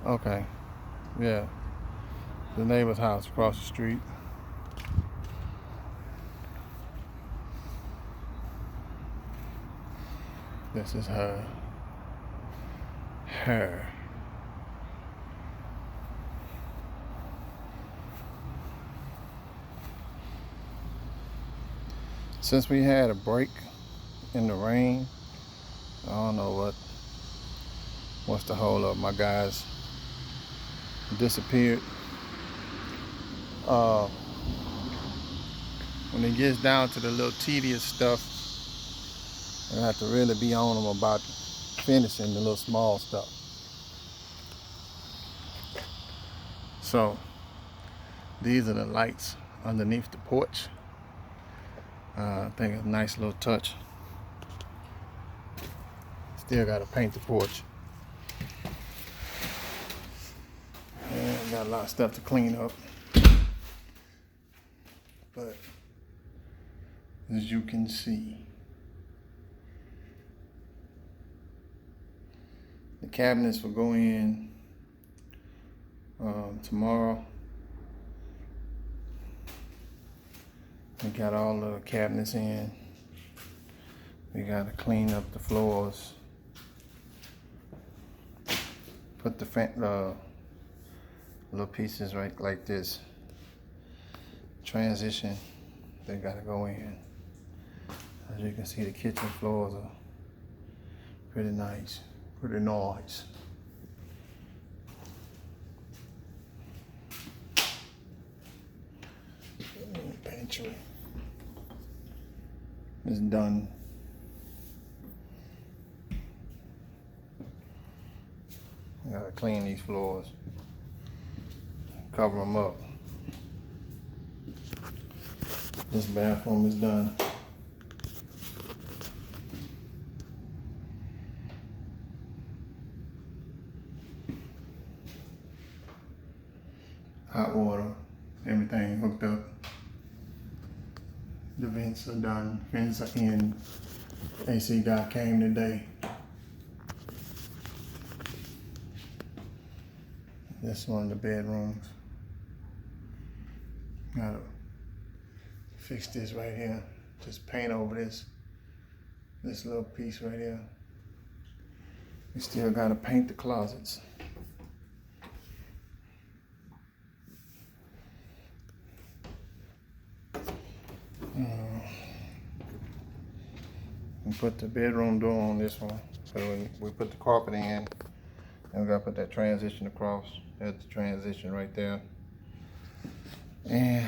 Okay, yeah. The neighbor's house across the street. This is her. Her. Since we had a break in the rain, I don't know what's the hold up. My guys disappeared. Uh, when it gets down to the little tedious stuff, I have to really be on them about finishing the little small stuff. So these are the lights underneath the porch. I think it's a nice little touch. Still got to paint the porch. And got a lot of stuff to clean up. But as you can see, the cabinets will go in tomorrow. We got all the cabinets in. We got to clean up the floors. Put the little pieces right like this. Transition, they got to go in. As you can see, the kitchen floors are pretty nice, pretty nice. Pantry is done. I gotta clean these floors, cover them up. This bathroom is done. Hot water, everything hooked up. The vents are done. Vents are in. AC guy came today. This is one of the bedrooms. Gotta fix this right here. Just paint over this little piece right here. We still gotta paint the closets. We put the bedroom door on this one. So we put the carpet in, and we gotta put that transition across. That's the transition right there. And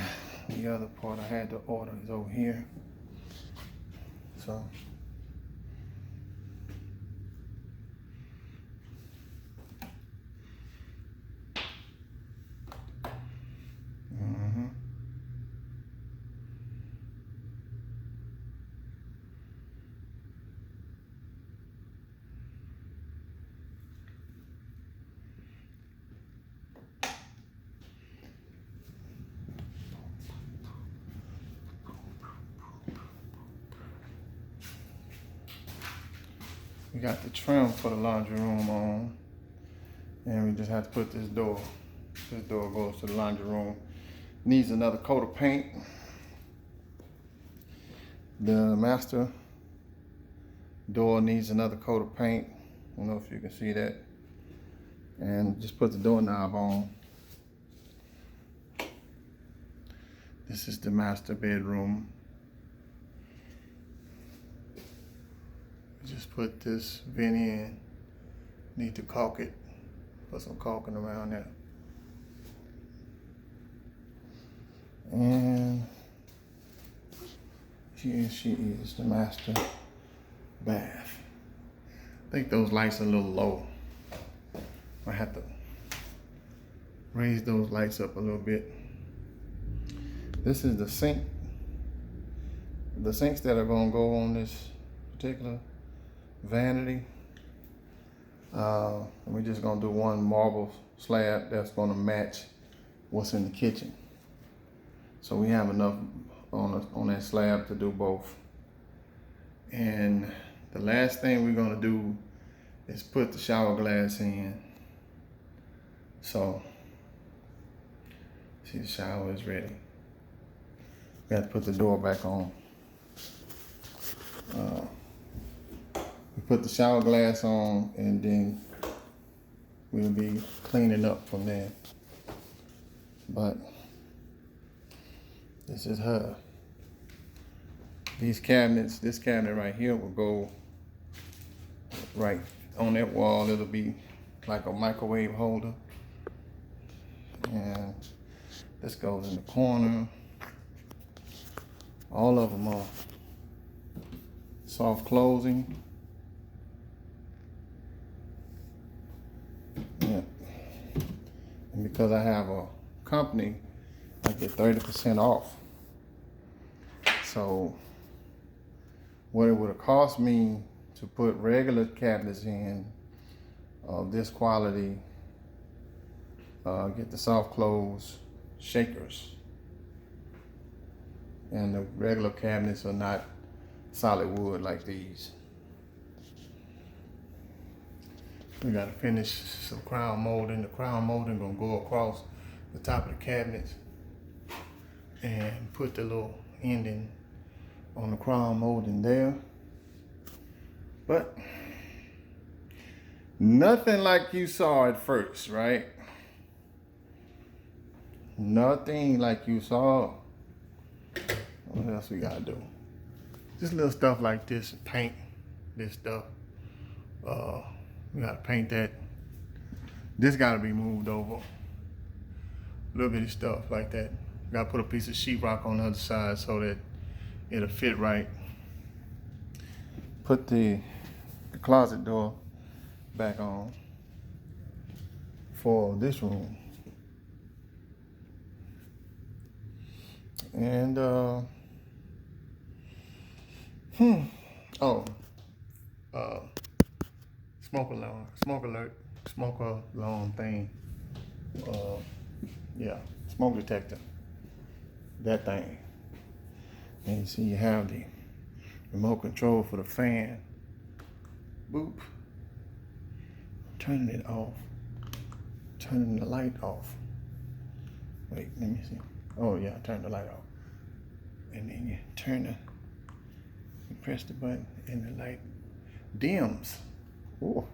the other part I had to order is over here. So we got the trim for the laundry room on, and we just have to put this door. This door goes to the laundry room. Needs another coat of paint. The master door needs another coat of paint. I don't know if you can see that. And just put the doorknob on. This is the master bedroom. Just put this vent in. Need to caulk it. Put some caulking around there. And here she is, the master bath. I think those lights are a little low. I have to raise those lights up a little bit. This is the sink. The sinks that are gonna go on this particular vanity. We're just gonna do one marble slab that's gonna match what's in the kitchen. So we have enough on that slab to do both. And the last thing we're gonna do is put the shower glass in. So, see, the shower is ready. We have to put the door back on. We put the shower glass on, and then we'll be cleaning up from there. But this is her. These cabinets, this cabinet right here will go right on that wall. It'll be like a microwave holder. And this goes in the corner. All of them are soft closing. Yeah. And because I have a company, I get 30% off. So what it would have cost me to put regular cabinets in of this quality, get the soft close shakers. And the regular cabinets are not solid wood like these. We gotta finish some crown molding. The crown molding gonna go across the top of the cabinets and put the little ending on the crown molding there. But nothing like you saw at first, right? Nothing like you saw. What else we gotta do? Just little stuff like this, paint this stuff. We gotta paint that. This gotta be moved over. A little bitty stuff like that. Gotta put a piece of sheetrock on the other side so that it'll fit right. Put the closet door back on for this room. And smoke alarm thing. Yeah, smoke detector. That thing. And you see you have the remote control for the fan. Boop. Turning it off. Turning the light off. Wait, let me see. Oh yeah, turn the light off. And then you press the button and the light dims. Oh,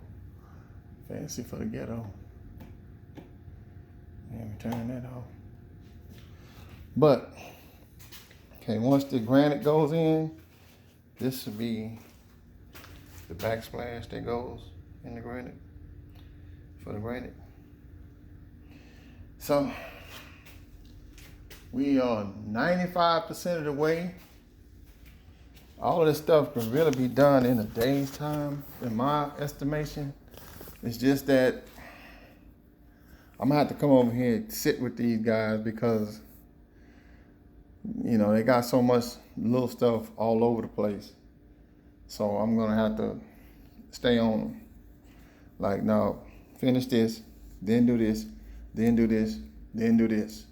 fancy for the ghetto. And we turn that off. But, okay, once the granite goes in, this will be the backsplash that goes in the granite, for the granite. So, we are 95% of the way. All of this stuff can really be done in a day's time, in my estimation. It's just that I'm gonna have to come over here and sit with these guys because, you know, they got so much little stuff all over the place. So I'm gonna have to stay on them. Like, no, finish this, then do this, then do this, then do this.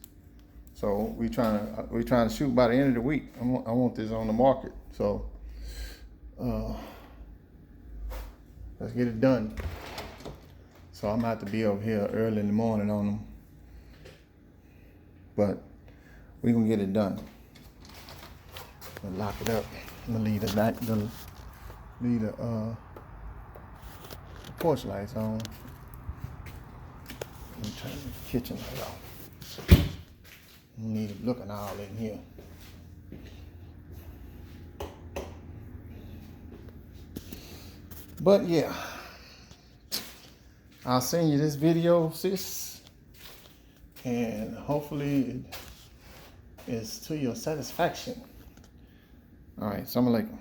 So we trying to shoot by the end of the week. I want this on the market. So let's get it done. So I'm gonna have to be over here early in the morning on them. But we gonna get it done. We'll lock it up. I'm gonna leave the porch lights on. Let me turn the kitchen light off. Need it looking all in here. But yeah, I'll send you this video, sis, and hopefully it is to your satisfaction. All right, assalamu alaikum.